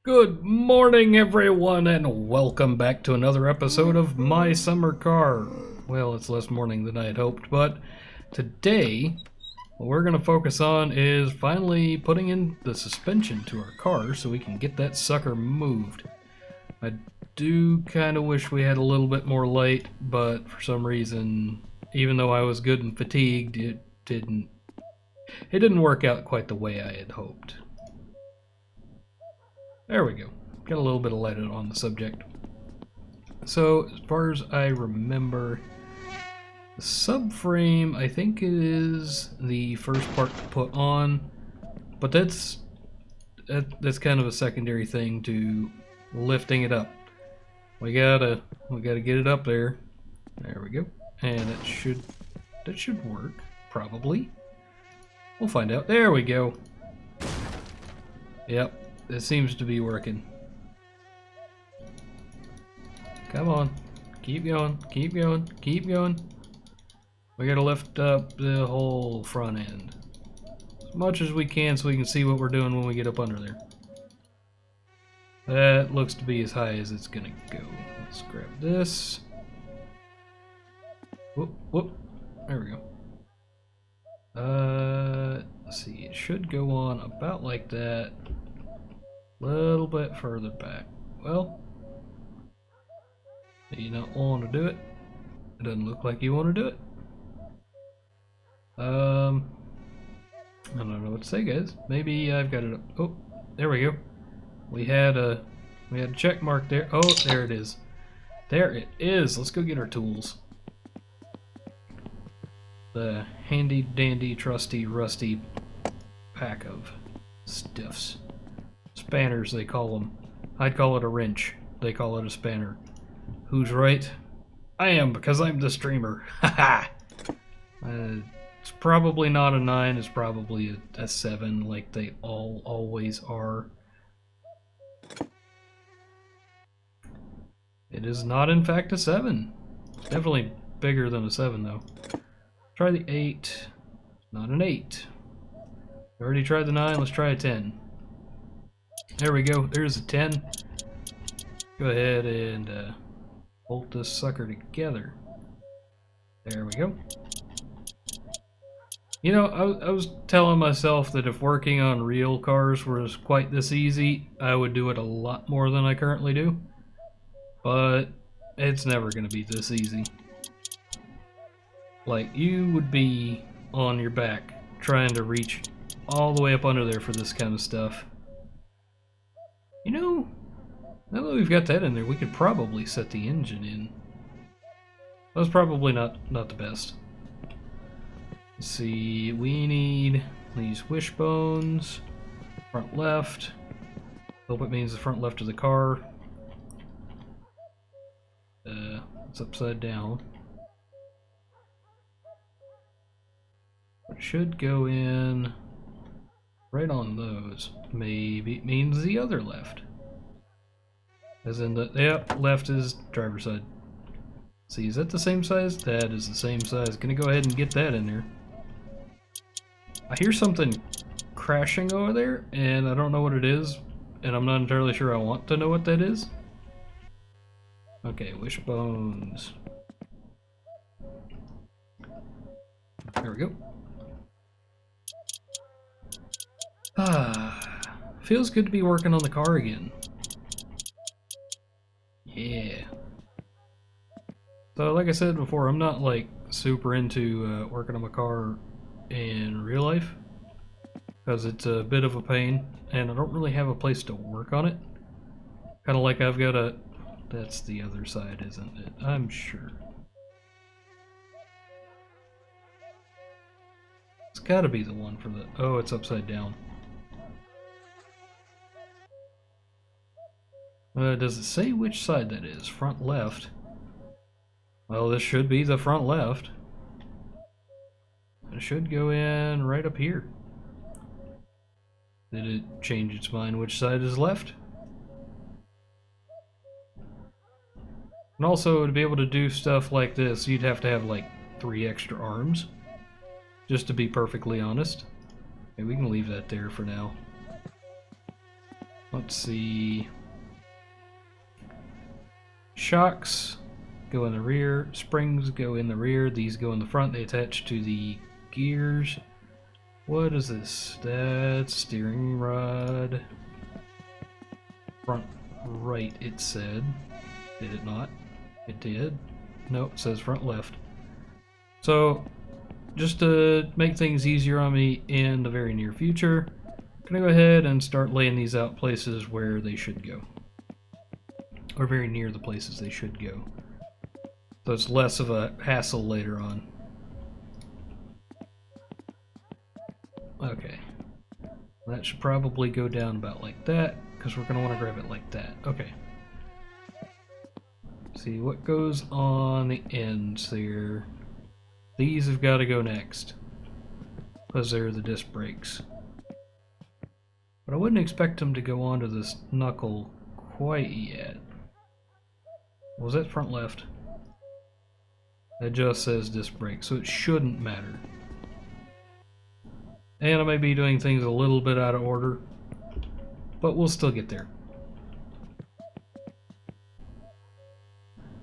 Good morning, everyone, and welcome back to another episode of My Summer Car. Well, it's less morning than I had hoped, but today, what we're going to focus on is finally putting in the suspension to our car so we can get that sucker moved. I do kind of wish we had a little bit more light, but for some reason, even though I was good and fatigued, it didn't work out quite the way I had hoped. There we go. Got a little bit of light on the subject. So, as far as I remember, the subframe, I think it is the first part to put on, but that's kind of a secondary thing to lifting it up. We gotta get it up there. There we go. And that should work, probably. We'll find out. There we go. Yep. It seems to be working. Come on. Keep going. Keep going. Keep going. We gotta lift up the whole front end as much as we can so we can see what we're doing when we get up under there. That looks to be as high as it's gonna go. Let's grab this. Whoop, whoop. There we go. Let's see. It should go on about like that. Little bit further back. Well, do you not want to do it? It doesn't look like you want to do it. I don't know what to say, guys. Maybe I've got it up. Oh, there we go. We had a check mark there. Oh, there it is. There it is. Let's go get our tools. The handy dandy trusty rusty pack of stiffs. Spanners, they call them. I'd call it a wrench. They call it a spanner. Who's right? I am, because I'm the streamer. Haha! It's probably not a 9. It's probably a 7, like they always are. It is not, in fact, a 7. It's definitely bigger than a 7, though. Try the 8. Not an 8. Already tried the 9. Let's try a 10. There we go. There's a 10. Go ahead and bolt this sucker together. There we go. You know, I was telling myself that if working on real cars was quite this easy, I would do it a lot more than I currently do. But it's never going to be this easy. Like, you would be on your back trying to reach all the way up under there for this kind of stuff. You know, now that we've got that in there, we could probably set the engine in. That was probably not the best. Let's see, we need these wishbones. Front left. Hope it means the front left of the car. It's upside down. It should go in right on those. Maybe it means the other left. As in the, yep, left is driver's side. See, is that the same size? That is the same size. Gonna go ahead and get that in there. I hear something crashing over there, and I don't know what it is, and I'm not entirely sure I want to know what that is. Okay, wishbones. There we go. Feels good to be working on the car again. Yeah. So like I said before, I'm not like super into working on my car in real life because it's a bit of a pain and I don't really have a place to work on it. Kind of like I've got a... That's the other side, isn't it? I'm sure. It's gotta be the one for the... Oh, it's upside down. Does it say which side that is? Front left. Well, this should be the front left. It should go in right up here. Did it change its mind which side is left? And also, to be able to do stuff like this, you'd have to have like 3 extra arms. Just to be perfectly honest. Okay, we can leave that there for now. Let's see. Shocks go in the rear. Springs go in the rear. These go in the front. They attach to the gears. What is this? That's steering rod. Front right, it said. Did it not? It did. No, it says front left. So, just to make things easier on me in the very near future, I'm going to go ahead and start laying these out places where they should go. Or very near the places they should go. So it's less of a hassle later on. Okay. That should probably go down about like that, because we're going to want to grab it like that. Okay. See what goes on the ends there. These have got to go next, because they're the disc brakes. But I wouldn't expect them to go onto this knuckle quite yet. Was that front left? That just says disc brake, so it shouldn't matter. And I may be doing things a little bit out of order, but we'll still get there.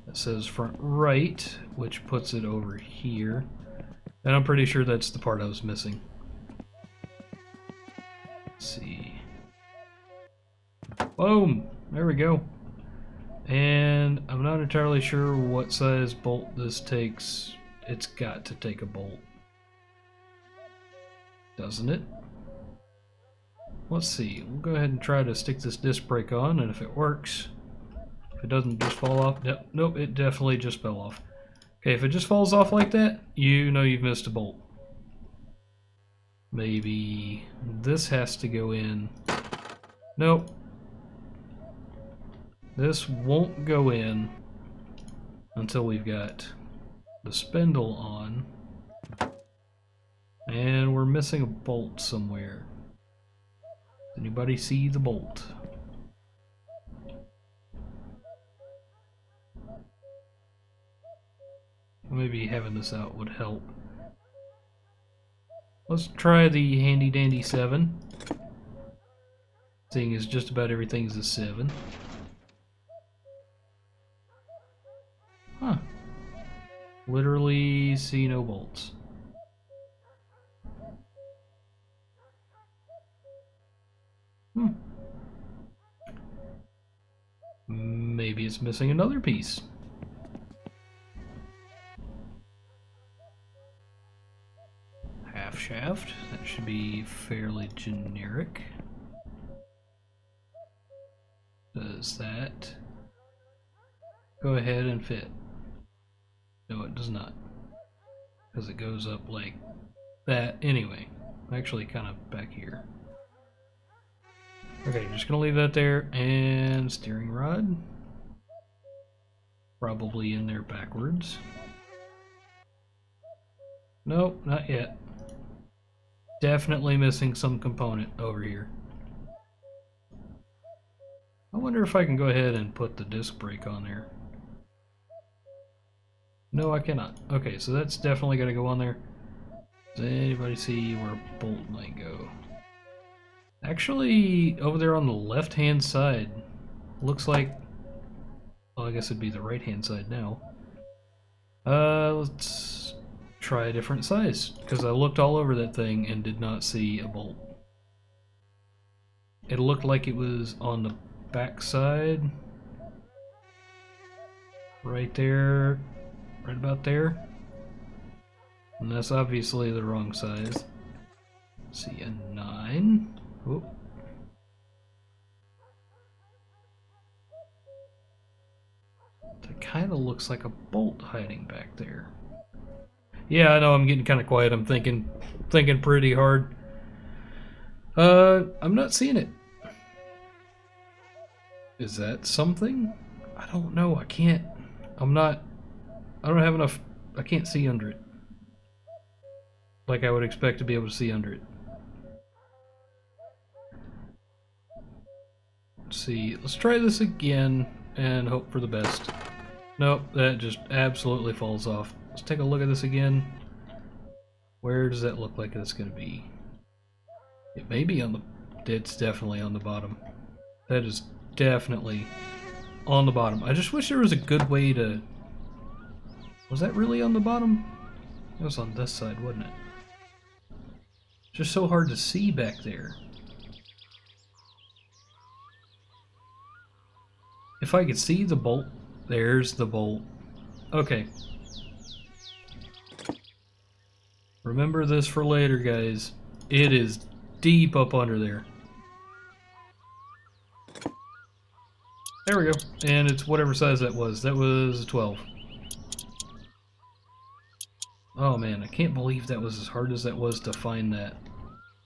It says front right, which puts it over here. And I'm pretty sure that's the part I was missing. Let's see. Boom! There we go. And I'm not entirely sure what size bolt this takes. It's got to take a bolt. Doesn't it? Let's see. We'll go ahead and try to stick this disc brake on, and if it works, if it doesn't just fall off, nope, it definitely just fell off. Okay, if it just falls off like that, you know you've missed a bolt. Maybe this has to go in. Nope. This won't go in until we've got the spindle on. And we're missing a bolt somewhere. Anybody see the bolt? Maybe having this out would help. Let's try the handy dandy 7. Seeing as just about everything's a 7. Huh. Literally see no bolts. Maybe it's missing another piece. Half shaft. That should be fairly generic. Does that go ahead and fit? No, it does not. Because it goes up like that anyway. Actually, kind of back here. Okay, just gonna leave that there, and steering rod. Probably in there backwards. Nope, not yet. Definitely missing some component over here. I wonder if I can go ahead and put the disc brake on there. No, I cannot. Okay, so that's definitely gotta go on there. Does anybody see where a bolt might go? Actually, over there on the left-hand side, looks like, well, I guess it'd be the right-hand side now. Let's try a different size, because I looked all over that thing and did not see a bolt. It looked like it was on the back side. Right there, right about there. And that's obviously the wrong size. Let's see, a 9. Oop. That kind of looks like a bolt hiding back there. Yeah, I know, I'm getting kind of quiet. I'm thinking pretty hard. I'm not seeing it. Is that something? I don't know. I don't have enough. I can't see under it. Like I would expect to be able to see under it. Let's see. Let's try this again and hope for the best. Nope, that just absolutely falls off. Let's take a look at this again. Where does that look like it's going to be? It may be on the... It's definitely on the bottom. That is definitely on the bottom. I just wish there was a good way to... Was that really on the bottom? It was on this side, wasn't it? Just so hard to see back there. If I could see the bolt, there's the bolt. Okay. Remember this for later, guys. It is deep up under there. There we go. And it's whatever size that was. That was 12. Oh man, I can't believe that was as hard as that was to find that.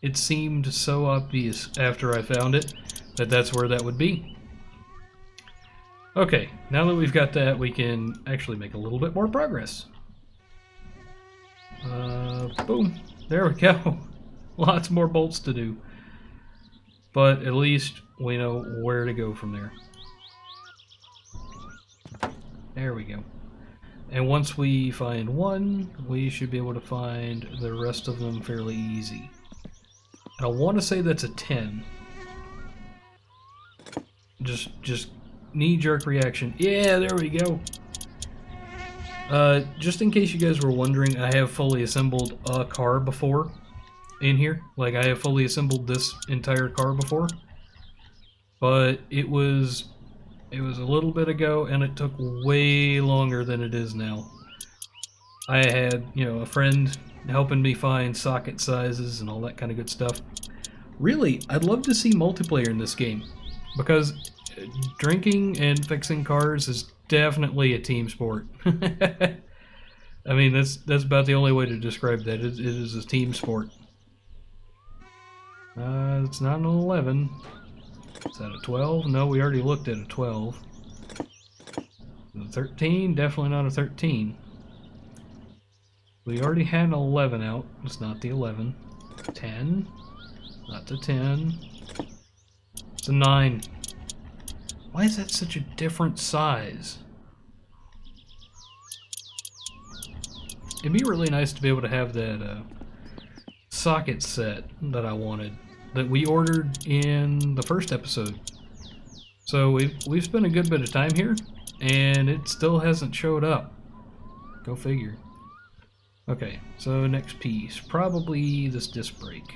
It seemed so obvious after I found it that that's where that would be. Okay, now that we've got that, we can actually make a little bit more progress. Boom. There we go. Lots more bolts to do. But at least we know where to go from there. There we go. And once we find one, we should be able to find the rest of them fairly easy. And I want to say that's a 10. Just knee-jerk reaction. Yeah, there we go. Just in case you guys were wondering, I have fully assembled a car before in here. Like, I have fully assembled this entire car before. But it was a little bit ago, and it took way longer than it is now. I had, a friend helping me find socket sizes and all that kind of good stuff. Really, I'd love to see multiplayer in this game, because drinking and fixing cars is definitely a team sport. I mean, that's about the only way to describe that. It is a team sport. It's not an 11. Is that a 12? No, we already looked at a 12. A 13? Definitely not a 13. We already had an 11 out. It's not the 11. 10? Not the 10. It's a 9. Why is that such a different size? It'd be really nice to be able to have that socket set that I wanted, that we ordered in the first episode. So we've spent a good bit of time here, and it still hasn't showed up. Go figure. Okay, so next piece, probably this disc brake.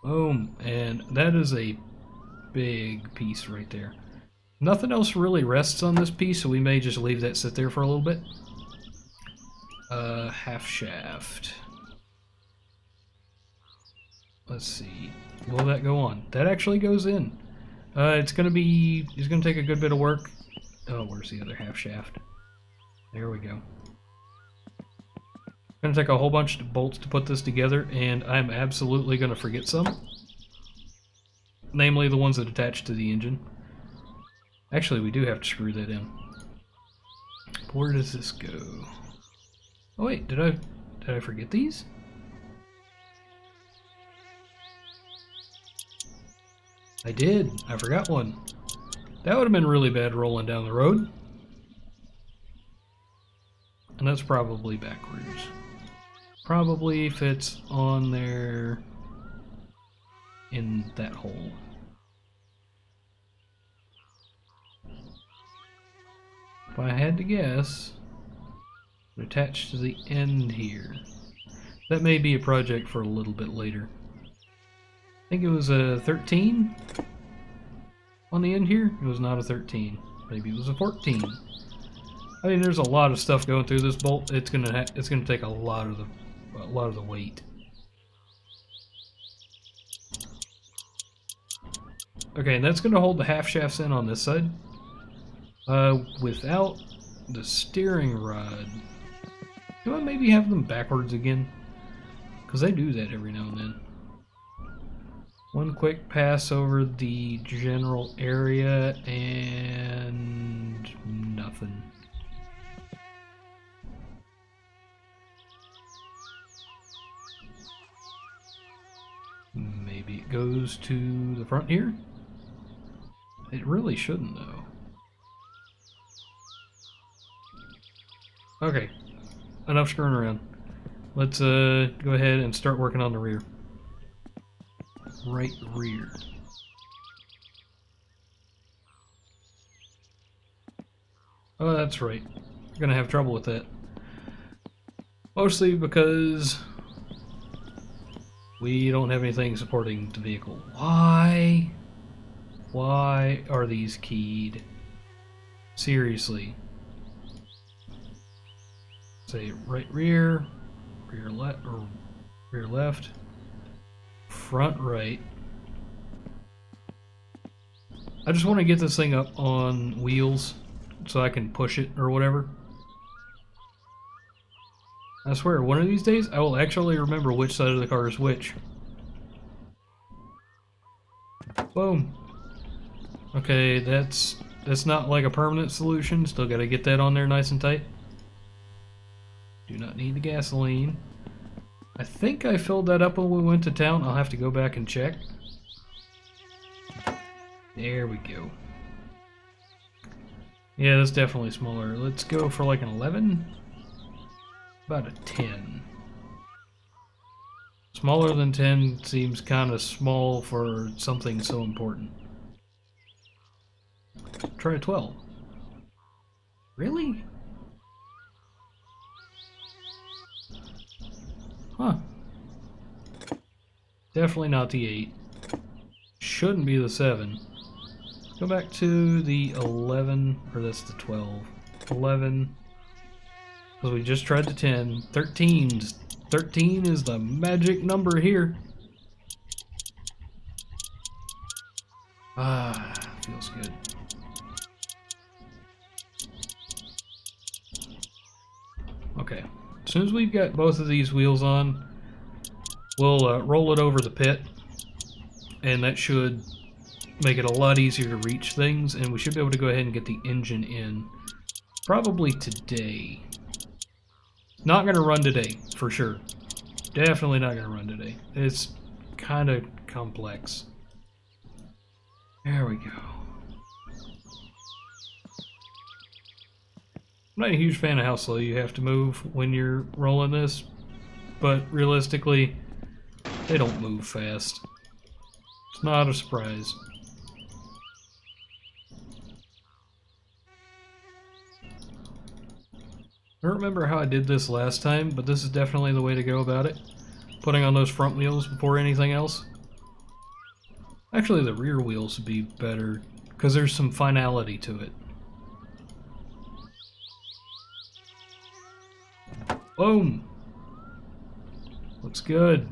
Boom, and that is a big piece right there. Nothing else really rests on this piece, so we may just leave that sit there for a little bit. Half shaft. Let's see. Will that go on? That actually goes in. It's gonna take a good bit of work. Oh, where's the other half shaft? There we go. Gonna take a whole bunch of bolts to put this together, and I'm absolutely gonna forget some. Namely the ones that attach to the engine. Actually, we do have to screw that in. Where does this go? Oh wait, did I forget these? I did. I forgot one. That would have been really bad rolling down the road. And that's probably backwards. Probably fits on there in that hole. If I had to guess, attached to the end here. That may be a project for a little bit later. I think it was a 13 on the end here. It was not a 13. Maybe it was a 14. I mean, there's a lot of stuff going through this bolt. It's gonna take a lot of the weight. Okay, and that's gonna hold the half shafts in on this side. Without the steering rod. Do I maybe have them backwards again? Because they do that every now and then. One quick pass over the general area and nothing. Maybe it goes to the front here? It really shouldn't though. Okay, enough screwing around. Let's go ahead and start working on the rear. Right rear. Oh, that's right. You're gonna have trouble with that. Mostly because we don't have anything supporting the vehicle. Why? Why are these keyed? Seriously. Say right rear, rear left, or rear left, front right. I just want to get this thing up on wheels so I can push it or whatever. I swear, one of these days I will actually remember which side of the car is which. Boom. Okay, that's not like a permanent solution. Still got to get that on there nice and tight. Do not need the gasoline. I think I filled that up when we went to town. I'll have to go back and check. There we go. Yeah, that's definitely smaller. Let's go for like an 11. About a 10. Smaller than 10 seems kind of small for something so important. Try a 12. Really? Huh. Definitely not the 8. Shouldn't be the 7. Go back to the 11, or that's the 12. 11. Because we just tried the 10. 13. 13 is the magic number here. Ah, feels good. Okay. As soon as we've got both of these wheels on, we'll roll it over the pit, and that should make it a lot easier to reach things, and we should be able to go ahead and get the engine in probably today. Not going to run today, for sure. Definitely not going to run today. It's kind of complex. There we go. I'm not a huge fan of how slow you have to move when you're rolling this, but realistically, they don't move fast. It's not a surprise. I don't remember how I did this last time, but this is definitely the way to go about it. Putting on those front wheels before anything else. Actually, the rear wheels would be better, because there's some finality to it. Boom! Looks good.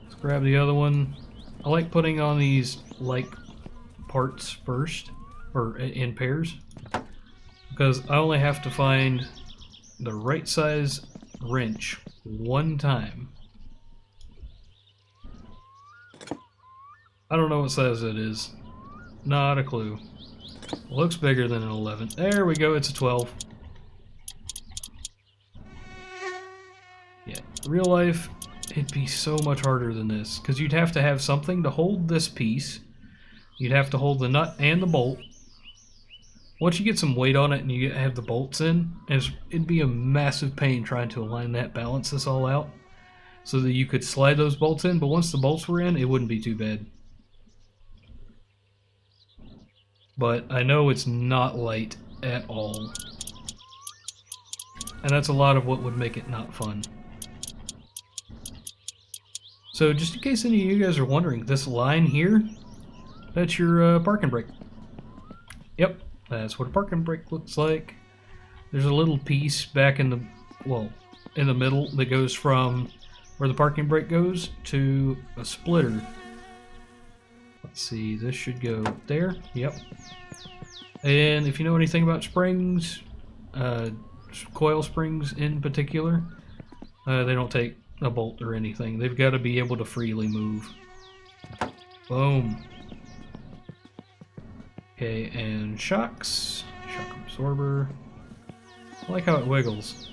Let's grab the other one. I like putting on these like parts first, or in pairs, because I only have to find the right size wrench one time. I don't know what size that is. Not a clue. Looks bigger than an 11. There we go, it's a 12. Yeah, real life, it'd be so much harder than this, because you'd have to have something to hold this piece. You'd have to hold the nut and the bolt. Once you get some weight on it and you have the bolts in, it'd be a massive pain trying to align that, balance this all out, so that you could slide those bolts in, but once the bolts were in, it wouldn't be too bad. But I know it's not light at all. And that's a lot of what would make it not fun. So just in case any of you guys are wondering, this line here, that's your parking brake. Yep. That's what a parking brake looks like. There's a little piece back in the, well, in the middle that goes from where the parking brake goes to a splitter. Let's see, this should go there. Yep. And if you know anything about springs, coil springs in particular, they don't take a bolt or anything. They've got to be able to freely move. Boom. Okay, and shocks. Shock absorber. I like how it wiggles.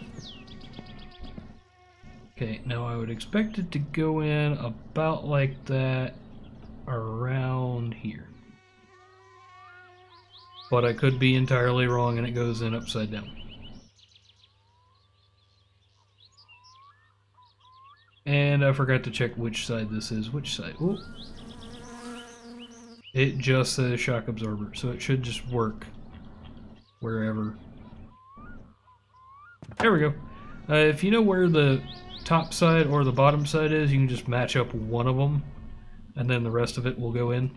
Okay, now I would expect it to go in about like that around here. But I could be entirely wrong and it goes in upside down. And I forgot to check which side this is. Which side? Ooh. It just says shock absorber, so it should just work wherever. There we go. If you know where the top side or the bottom side is, you can just match up one of them, and then the rest of it will go in.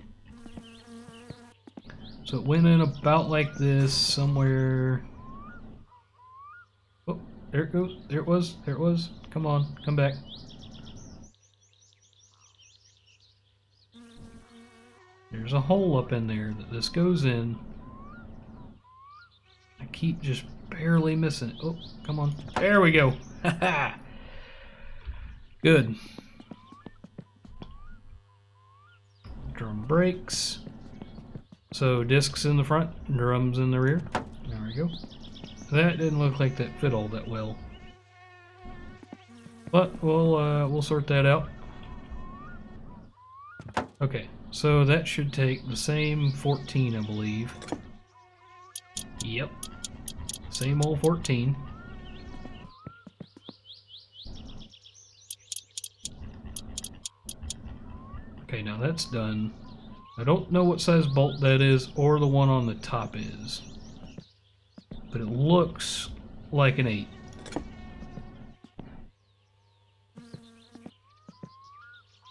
So it went in about like this, somewhere. Oh, there it goes. There it was. There it was. Come on, come back. There's a hole up in there that this goes in. I keep just barely missing it. Oh, come on. There we go. Haha. Good. Drum brakes. So discs in the front, drums in the rear. There we go. That didn't look like that fit all that well. But we'll sort that out. Okay, so that should take the same 14, I believe. Yep. Same old 14. Okay, now that's done. I don't know what size bolt that is or the one on the top is, but it looks like an 8.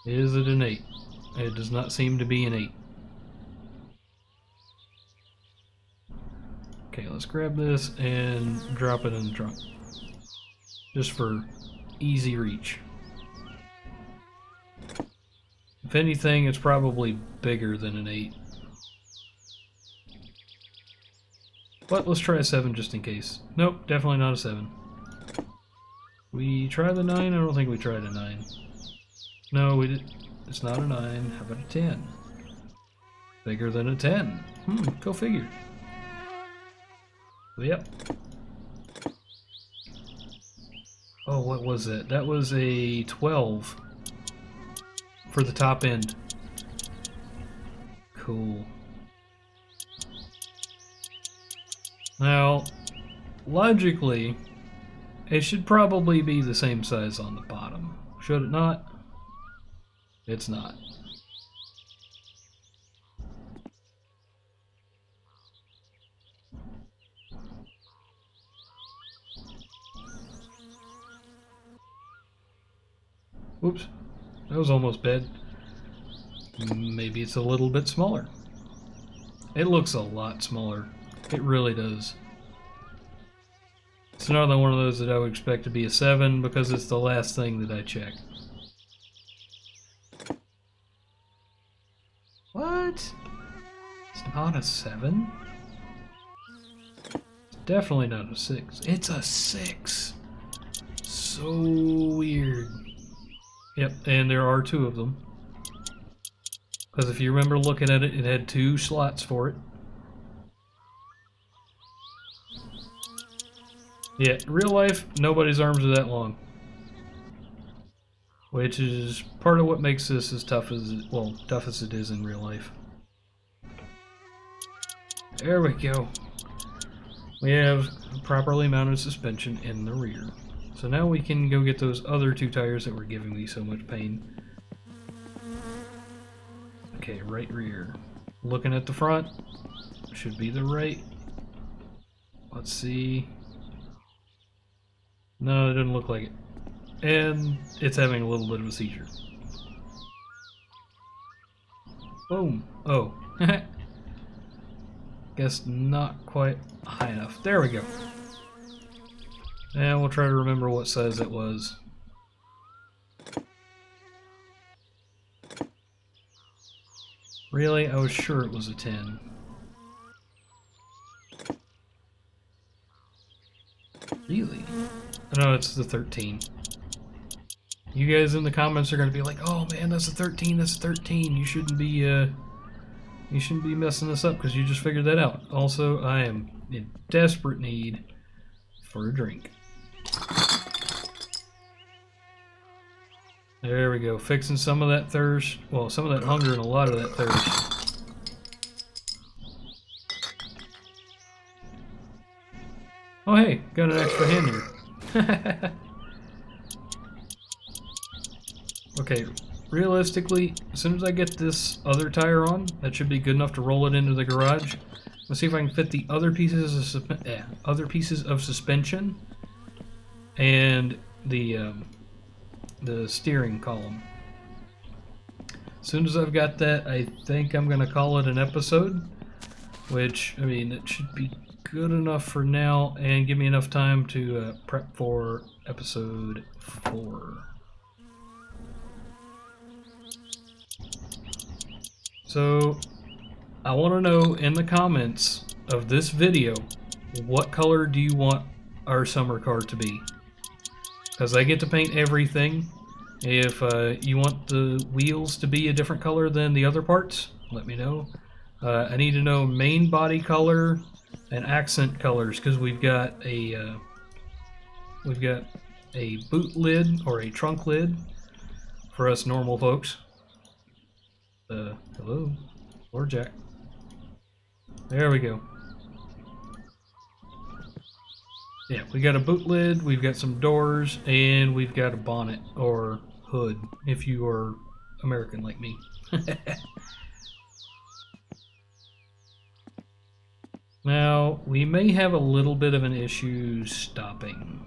Is it an 8? It does not seem to be an 8. Okay, let's grab this and drop it in the trunk, just for easy reach. If anything, it's probably bigger than an 8. But let's try a 7 just in case. Nope, definitely not a 7. We try the 9? I don't think we tried a 9. No, we did. It's not a 9. How about a 10? Bigger than a 10. Go figure. Yep. Oh, what was that? That was a 12. For the top end. Cool. Now, logically, it should probably be the same size on the bottom. Should it not? It's not. Whoops. That was almost bad. Maybe it's a little bit smaller. It looks a lot smaller. It really does. It's another one of those that I would expect to be a 7 because it's the last thing that I checked. What? It's not a 7? It's definitely not a 6. It's a 6! So weird. Yep, and there are 2 of them. Because if you remember looking at it, it had 2 slots for it. Yeah, in real life, nobody's arms are that long. Which is part of what makes this as tough as, well, tough as it is in real life. There we go. We have properly mounted suspension in the rear. So now we can go get those other 2 tires that were giving me so much pain. Okay, right rear. Looking at the front, should be the right. Let's see. No, it doesn't look like it. And it's having a little bit of a seizure. Boom. Oh. Guess not quite high enough. There we go. And we'll try to remember what size it was. Really? I was sure it was a 10. Really? No, it's the 13. You guys in the comments are going to be like, "Oh man, that's a 13, that's a 13. You shouldn't be messing this up because you just figured that out." Also, I am in desperate need for a drink. There we go, fixing some of that thirst. Well, some of that hunger and a lot of that thirst. Oh hey, got an extra hand here. Okay, realistically, as soon as I get this other tire on, that should be good enough to roll it into the garage. Let's see if I can fit the other pieces of suspension and the steering column. As soon as I've got that, I think I'm going to call it an episode, which, I mean, it should be good enough for now and give me enough time to prep for episode 4. So, I want to know in the comments of this video, what color do you want our summer car to be? Because I get to paint everything. If you want the wheels to be a different color than the other parts, let me know. I need to know main body color and accent colors, because we've got a boot lid or a trunk lid for us normal folks. Hello, Lord Jack. There we go. Yeah, we got a boot lid, we've got some doors, and we've got a bonnet or hood if you are American like me. Now, we may have a little bit of an issue stopping.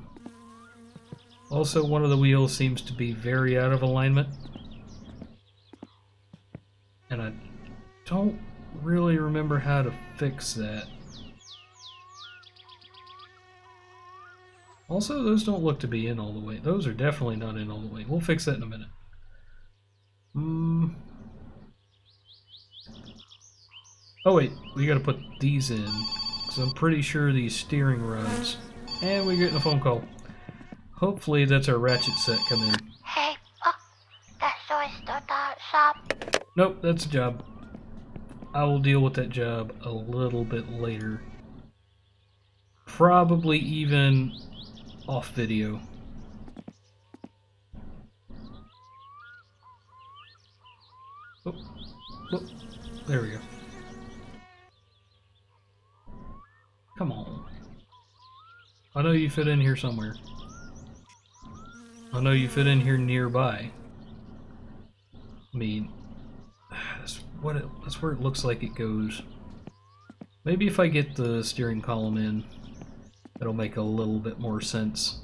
Also, one of the wheels seems to be very out of alignment. And I don't really remember how to fix that. Also, those don't look to be in all the way. Those are definitely not in all the way. We'll fix that in a minute. Oh wait, we gotta put these in, because I'm pretty sure these steering rods... And we're getting a phone call. Hopefully that's our ratchet set come in. Hey, that's always the shop. Nope, that's a job. I will deal with that job a little bit later. Probably even off video. Oh, oh, there we go. Come on. I know you fit in here somewhere. I know you fit in here nearby. I mean, that's where it looks like it goes. Maybe if I get the steering column in, it'll make a little bit more sense.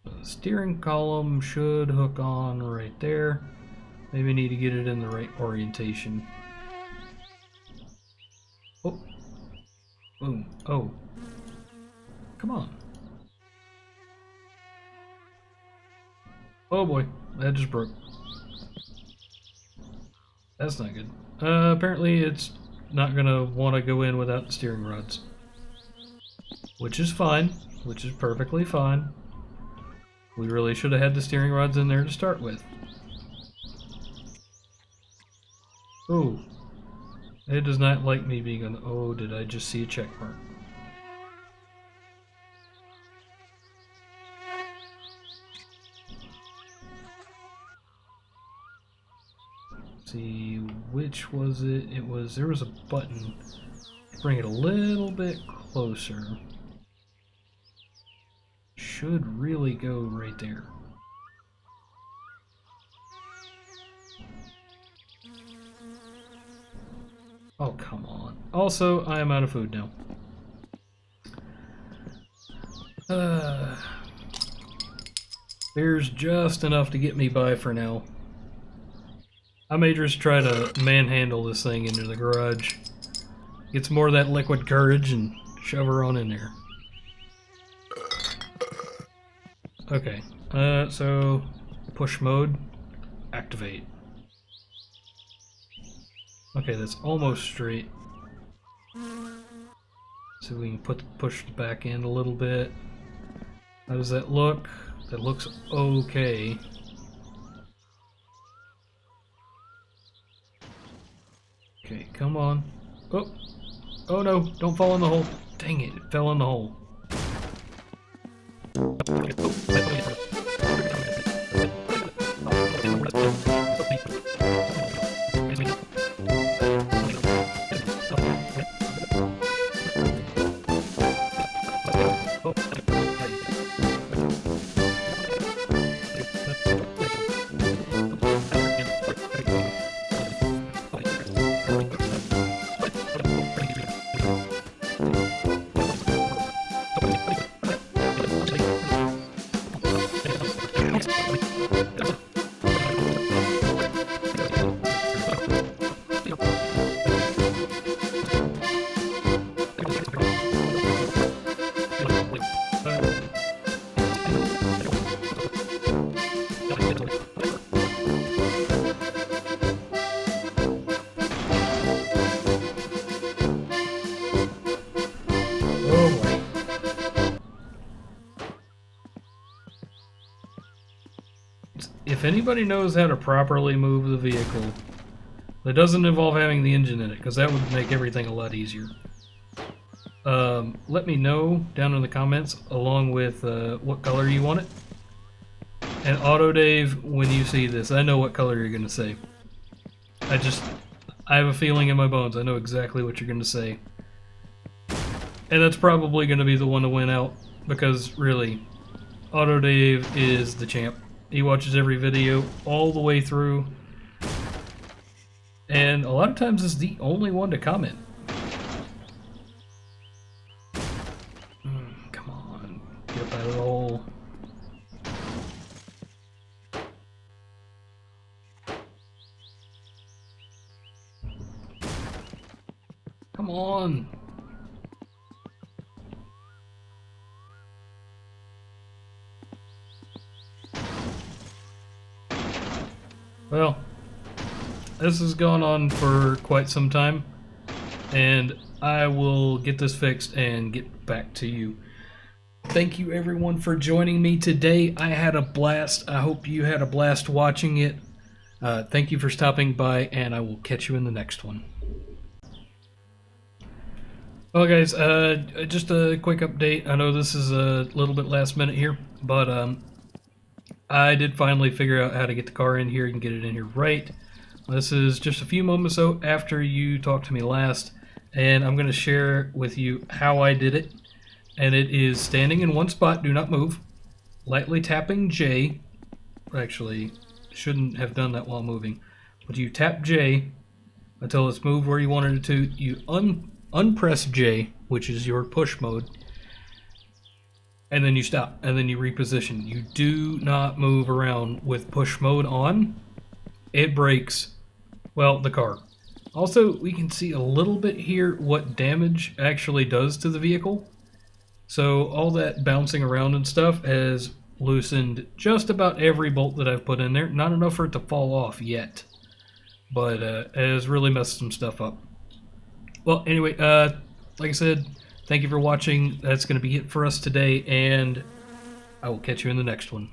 The steering column should hook on right there. Maybe I need to get it in the right orientation. Oh. Boom. Oh. Come on. Oh boy, that just broke. That's not good. Apparently it's not gonna want to go in without the steering rods. Which is fine. Which is perfectly fine. We really should have had the steering rods in there to start with. Oh. It does not like me being on the... Oh, did I just see a check mark? Let's see, which was it? It was... There was a button. Bring it a little bit closer. Should really go right there. Oh, come on. Also, I am out of food now. There's just enough to get me by for now. I may just try to manhandle this thing into the garage. Get some more of that liquid courage and shove her on in there. Okay, so push mode, activate. Okay, that's almost straight. So we can push the back end a little bit. How does that look? That looks okay. Okay, come on. Oh! Oh no, don't fall in the hole. Dang it, it fell in the hole. if anybody knows how to properly move the vehicle that doesn't involve having the engine in it, because that would make everything a lot easier, let me know down in the comments, along with what color you want it. And Auto Dave, when you see this, I know what color you're going to say. I have a feeling in my bones. I know exactly what you're going to say. And that's probably going to be the one to win out, because really, Auto Dave is the champ. He watches every video all the way through, and a lot of times is the only one to comment. Come on, get up out of the hole. Come on. Well, this has gone on for quite some time, and I will get this fixed and get back to you. Thank you everyone for joining me today. I had a blast. I hope you had a blast watching it. Thank you for stopping by, and I will catch you in the next one. Well guys, just a quick update. I know this is a little bit last minute here, but I did finally figure out how to get the car in here and get it in here right. This is just a few moments after you talked to me last, and I'm going to share with you how I did it. And it is standing in one spot, do not move, lightly tapping J. Actually, shouldn't have done that while moving, but you tap J until it's moved where you wanted it to. You unpress J, which is your push mode, and then you stop, and then you reposition. You do not move around with push mode on. It breaks, well, the car. Also, we can see a little bit here what damage actually does to the vehicle. So all that bouncing around and stuff has loosened just about every bolt that I've put in there. Not enough for it to fall off yet, but it has really messed some stuff up. Well, anyway, like I said, thank you for watching. That's going to be it for us today, and I will catch you in the next one.